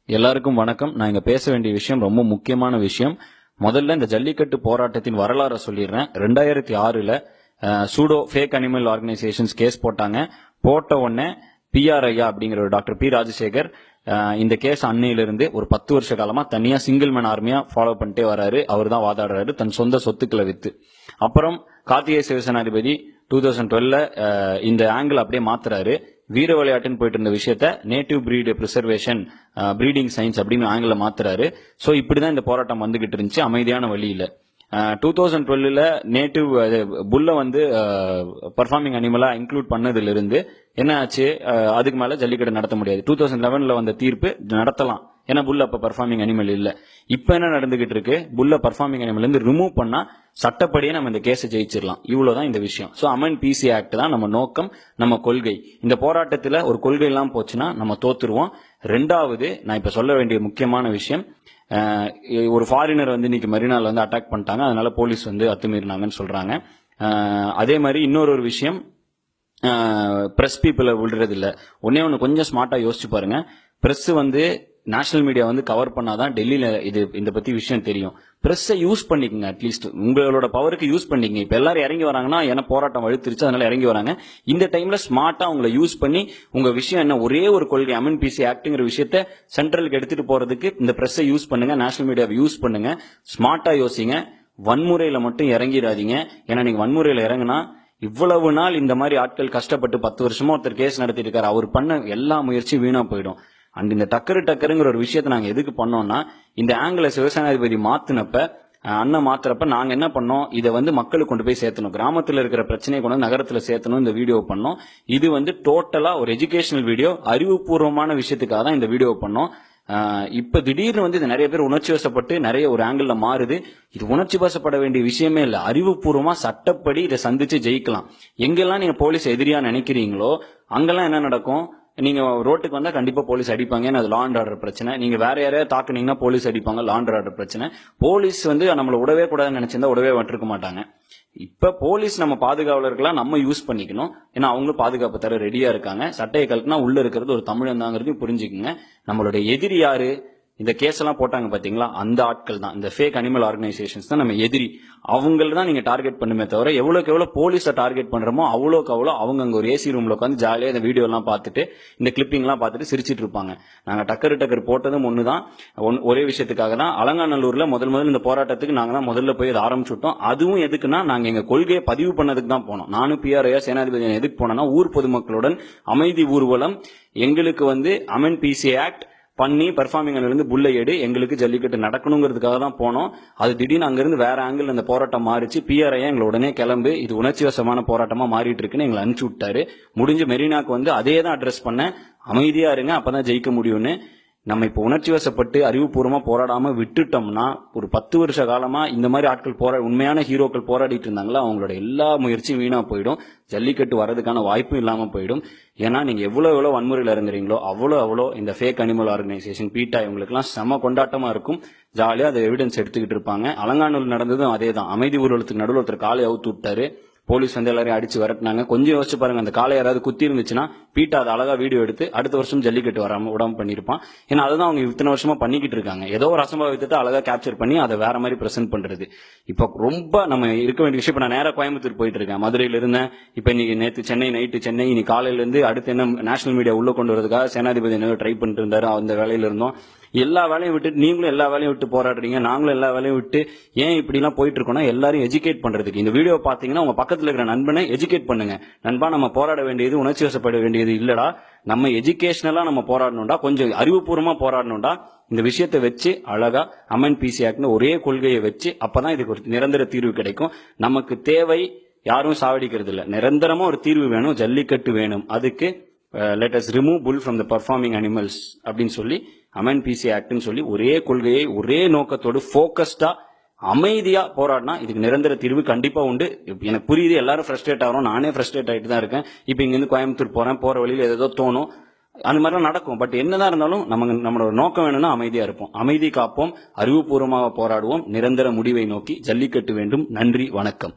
எல்லாருக்கும் வணக்கம். நான் இங்க பேச வேண்டிய விஷயம் ரொம்ப முக்கியமான விஷயம். முதல்ல இந்த ஜல்லிக்கட்டு போராட்டத்தின் வரலாறை சொல்லிடுறேன். 2006ல pseudo fake animal organisations case போட்டாங்க. போட்ட உடனே பிஆர் ஐயா அப்படிங்கிற ஒரு டாக்டர் பி ராஜசேகர் இந்த கேஸ் அன்னையிலிருந்து ஒரு 10 வருஷ காலமா தனியா சிங்கிள் மேன் ஆர்மியா ஃபாலோ பண்ணிட்டே வராரு. அவர் தான் வாதாடுறாரு தன் சொந்த சொத்துக்களை வித்து. அப்புறம் கார்த்திகேய சிவசேனாதிபதி 2012ல இந்த ஆங்கிள் அப்படியே மாத்துறாரு. வீர விளையாட்டுன்னு போயிட்டு இருந்த விஷயத்த native breed preservation breeding science அப்படின்னு ஆங்கில மாத்துறாரு. சோ இப்படிதான் இந்த போராட்டம் வந்துகிட்டு இருந்துச்சு அமைதியான வழியில. 2012ல நேட்டிவ் புல்ல பர்ஃபார்மிங் அனிமலா இன்க்ளூட் பண்ணதுல இருந்து என்ன ஆச்சு, அதுக்கு மேல ஜல்லிக்கட்டு நடத்த முடியாது. 2011ல வந்த தீர்ப்பு நடத்தலாம், ஏன்னா புல்ல அப்ப பர்ஃபார்மிங் அனிமல் இல்ல. இப்ப என்ன நடந்துகிட்டு இருக்கு, புல்ல பர்ஃபார்மிங் அனிமல் இருந்து ரிமூவ் பண்ணா சட்டப்படியே நம்ம இந்த கேஸை ஜெயிச்சிடலாம். இவ்வளவுதான் இந்த விஷயம். சோ அமெண்ட் பிசி ஆக்ட் தான் நம்ம நோக்கம், நம்ம கொள்கை. இந்த போராட்டத்துல ஒரு கொள்கை எல்லாம் போச்சுன்னா நம்ம தோத்துருவோம். ரெண்டாவது, நான் இப்ப சொல்ல வேண்டிய முக்கியமான விஷயம், ஒரு ஃபாரினர் இன்னைக்கு மெரினால அட்டாக் பண்ணிட்டாங்க, அதனால போலீஸ் அத்துமீறினாங்கன்னு சொல்றாங்க. அதே மாதிரி இன்னொரு விஷயம், பிரஸ் பீப்புளை விடுறது இல்ல. ஒன்னு கொஞ்சம் ஸ்மார்ட்டா யோசிச்சு பாருங்க. பிரஸ் நேஷனல் மீடியா கவர் பண்ணாதான் டெல்லியில இந்த பத்தி விஷயம் தெரியும். பிரஸ்ஸை யூஸ் பண்ணிக்கங்க, அட்லீஸ்ட் உங்களோட பவருக்கு யூஸ் பண்ணிக்கங்க. இப்ப எல்லாரும் இறங்கி வராங்கன்னா, ஏன்னா போராட்டம் வலுத்துருச்சு அதனால இறங்கி வராங்க. இந்த டைம்ல ஸ்மார்ட்டா உங்களை யூஸ் பண்ணி உங்க விஷயம் என்ன, ஒரே ஒரு கொள்கை அமெண்ட் பிசி ஆக்ட்ங்கிற விஷயத்த சென்ட்ரலுக்கு எடுத்துட்டு போறதுக்கு இந்த பிரஸ்ஸை யூஸ் பண்ணுங்க, நேஷனல் மீடியாவை யூஸ் பண்ணுங்க. ஸ்மார்ட்டா யோசிங்க, வன்முறையில மட்டும் இறங்கிடாதீங்க. ஏன்னா நீங்க வன்முறையில இறங்குனா இவ்வளவு நாள் இந்த மாதிரி ஆட்கள் கஷ்டப்பட்டு 10 வருஷமா ஒருத்தர் கேஸ் நடத்திட்டு இருக்காரு, அவர் பண்ண எல்லா முயற்சியும் வீணா போயிடும். அண்ட் இந்த டக்கருங்கிற ஒரு விஷயத்த நாங்க எதுக்கு பண்ணோம்னா, இந்த ஆங்கில சிவசேனாதிபதி மாத்தினப்ப அண்ணன் மாத்துறப்ப நாங்க என்ன பண்ணோம், இதை மக்களுக்கு கொண்டு போய் சேர்த்தணும், கிராமத்துல இருக்கிற பிரச்சனையை கொண்டு நகரத்துல சேர்த்தணும். இந்த வீடியோ பண்ணோம். இது டோட்டலா ஒரு எஜுகேஷனல் வீடியோ, அறிவுபூர்வமான விஷயத்துக்காக தான் இந்த வீடியோ பண்ணோம். இப்ப திடீர்னு இது நிறைய பேர் உணர்ச்சி வசப்பட்டு நிறைய ஒரு ஆங்கிள் மாறுது. இது உணர்ச்சி வசப்பட வேண்டிய விஷயமே இல்ல. அறிவுபூர்வமா சட்டப்படி இதை சந்திச்சு ஜெயிக்கலாம். எங்கெல்லாம் நீங்க போலீஸ் எதிரியா நினைக்கிறீங்களோ அங்கெல்லாம் என்ன நடக்கும், நீங்க ரோட்டுக்கு வந்தா கண்டிப்பா போலீஸ் அடிப்பாங்க, அது லா அண்ட் ஆர்டர் பிரச்சனை. நீங்க வேற யாரையாவது தாக்குனீங்கன்னா போலீஸ் அடிப்பாங்க, லா அண்ட் ஆர்டர் பிரச்சனை. போலீஸ் நம்மள விடவே கூடாதுன்னு நினைச்சிருந்தா விடவே விட்டுருக்க மாட்டாங்க. இப்ப போலீஸ் நம்ம பாதுகாவலர்களா நம்ம யூஸ் பண்ணிக்கணும். ஏன்னா அவங்களும் பாதுகாப்பு தர ரெடியா இருக்காங்க. சட்டையை கழட்டினா உள்ள இருக்கிறது ஒரு தமிழன் தாங்கிறதையும் புரிஞ்சுக்குங்க. நம்மளுடைய எதிரி யாரு, இந்த கேஸ் எல்லாம் போட்டாங்க பாத்தீங்களா, அந்த ஆட்கள் தான், இந்த ஃபேக் அனிமல் ஆர்கனைசேஷன்ஸ் தான் நம்ம எதிரி. அவங்கள தான் நீங்க டார்கெட் பண்ணுமே தவிர, எவ்வளவுக்கு எவ்வளவு போலீஸை டார்கெட் பண்றோமோ அவ்வளோக்கு அவ்வளோ அவங்க அங்க ஒரு ஏசி ரூம்ல உட்காந்து ஜாலியா இந்த வீடியோ எல்லாம் பார்த்துட்டு இந்த கிளிப்பிங் எல்லாம் பார்த்துட்டு சிரிச்சிட்டு இருப்பாங்க. நாங்க டக்கர் போட்டதும் ஒண்ணுதான், ஒரே விஷயத்துக்காக தான். அலங்காநல்லூர்ல முதல் இந்த போராட்டத்துக்கு நாங்க தான் முதல்ல போய் அதை ஆரம்பிச்சுட்டோம். அதுவும் எதுக்குன்னா, நாங்க எங்க கொள்கையை பதிவு பண்ணதுக்கு தான் போனோம். நானும் பிஆர்ஐயா சேனாதிபதி எதுக்கு போனோம்னா, ஊர் பொதுமக்களுடன் அமைதி ஊர்வலம், எங்களுக்கு அமெண்ட் பிசி ஆக்ட் பண்ணி பர்ஃபார்மிங் இருந்து புல்லை எடு, எங்களுக்கு ஜல்லிக்கட்டு நடக்கணுங்கிறதுக்காக தான் போனோம். அது திடீர்னு அங்கிருந்து வேற ஆங்கிள் அந்த போராட்டம் மாறிச்சு. பிஆர்ஐ எங்களை உடனே கிளம்பு, இது உணர்ச்சி வசமான போராட்டமா மாறிட்டு இருக்குன்னு எங்களை அனுப்பிச்சு விட்டாரு. முடிஞ்சு மெரினாக்கு அதே தான் அட்ரஸ் பண்ண, அமைதியா இருங்க அப்பதான் ஜெயிக்க முடியும்னு. நம்ம இப்ப உணர்ச்சி வசப்பட்டு அறிவுபூர்வமா போராடாம விட்டுட்டோம்னா, ஒரு 10 வருஷ காலமா இந்த மாதிரி ஆட்கள் உண்மையான ஹீரோக்கள் போராடிட்டு இருந்தாங்களா, அவங்களோட எல்லா முயற்சியும் வீணா போயிடும். ஜல்லிக்கட்டு வர்றதுக்கான வாய்ப்பும் இல்லாம போயிடும். ஏன்னா நீங்க எவ்வளவு வன்முறையில் இறங்குறீங்களோ அவ்வளோ இந்த ஃபேக் அனிமல் ஆர்கனைசேஷன் பீட்டா இவங்களுக்கு எல்லாம் செம கொண்டாட்டமா இருக்கும். ஜாலியா அதை எவிடன்ஸ் எடுத்துக்கிட்டு இருப்பாங்க. அலங்காநல்லூர் நடந்ததும் அதே தான். அமைதி ஊர்வலத்துக்கு நடுவில் ஒருத்தர் காலை அவுத்து விட்டாரு. போலீஸ் எல்லாரையும் அடிச்சு விரட்டினாங்க. கொஞ்சம் யோசிச்சு பாருங்க, அந்த காலை யாராவது குத்தி இருந்துச்சுன்னா பீட்டா அதை அழகா வீடியோ எடுத்து அடுத்த வருஷம் ஜல்லிக்கட்டு விடாம பண்ணிருப்பான். ஏன்னா அதுதான் அவங்க இத்தனை வருஷமா பண்ணிக்கிட்டு இருக்காங்க. ஏதோ ஒரு அசம்பாவித்தத்தை அழகா கேப்சர் பண்ணி அதை வேற மாதிரி பிரசென்ட் பண்றது. இப்ப ரொம்ப நம்ம இருக்க வேண்டிய விஷயம். இப்ப நான் நேரா கோயம்புத்தூர் போயிட்டு இருக்கேன், மதுரையில இருந்தேன். இப்ப இன்னைக்கு நேற்று சென்னை, நைட்டு சென்னை, இன்னைக்கு காலையில இருந்து அடுத்து என்ன நேஷனல் மீடியா உள்ள கொண்டு வரதுக்காக சேனாதிபதி என்ன ட்ரை பண்ணிட்டு இருந்தாரு. அந்த வேலையில இருந்தோம். எல்லா வேலையும் விட்டு நீங்களும் எல்லா வேலையும் விட்டு போராடுறீங்க, நாங்களும் எல்லா வேலையும் விட்டு ஏன் இப்படி எல்லாம் போயிட்டு இருக்கோம்னா, எல்லாரும் எஜுகேட் பண்றதுக்கு. இந்த வீடியோ பாத்தீங்கன்னா உங்க பக்கத்துல இருக்கிற நண்பனை எஜுகேட் பண்ணுங்க. நண்பா, நம்ம போராட வேண்டியது உணர்ச்சி வசப்பட வேண்டியது இல்லடா, நம்ம எஜுகேஷனலா நம்ம போராடணும்டா, கொஞ்சம் அறிவுபூர்வமா போராடணும்டா. இந்த விஷயத்தை வச்சு அழகா அமெண்ட் பிசி ஆக்ட்னு ஒரே கொள்கையை வச்சு அப்பதான் இதுக்கு ஒரு நிரந்தர தீர்வு கிடைக்கும். நமக்கு தேவை யாரும் சாவடிக்கிறது இல்ல, நிரந்தரமா ஒரு தீர்வு வேணும், ஜல்லிக்கட்டு வேணும். அதுக்கு let us remove bull from the performing animals அப்படின்னு சொல்லி அமெண்ட் பிசி ஆக்ட்னு சொல்லி ஒரே கொள்கையை ஒரே நோக்கத்தோடு போக்கஸ்டா அமைதியா போராடினா இதுக்கு நிரந்தர தீர்வு கண்டிப்பா உண்டு. எனக்கு புரியுது, எல்லாரும் ஃப்ரஸ்ட்ரேட் ஆகிறோம், நானே ஃப்ரஸ்ட்ரேட் ஆகிட்டு தான் இருக்கேன். இப்ப இங்க இருந்து கோயம்புத்தூர் போற வழியில் ஏதோ தோணும், அந்த மாதிரிலாம் நடக்கும். பட் என்னதான் இருந்தாலும் நம்மளோட நோக்கம் வேணும்னா அமைதியா இருப்போம், அமைதி காப்போம், அறிவுபூர்வமாக போராடுவோம், நிரந்தர முடிவை நோக்கி. ஜல்லிக்கட்டு வேண்டும். நன்றி, வணக்கம்.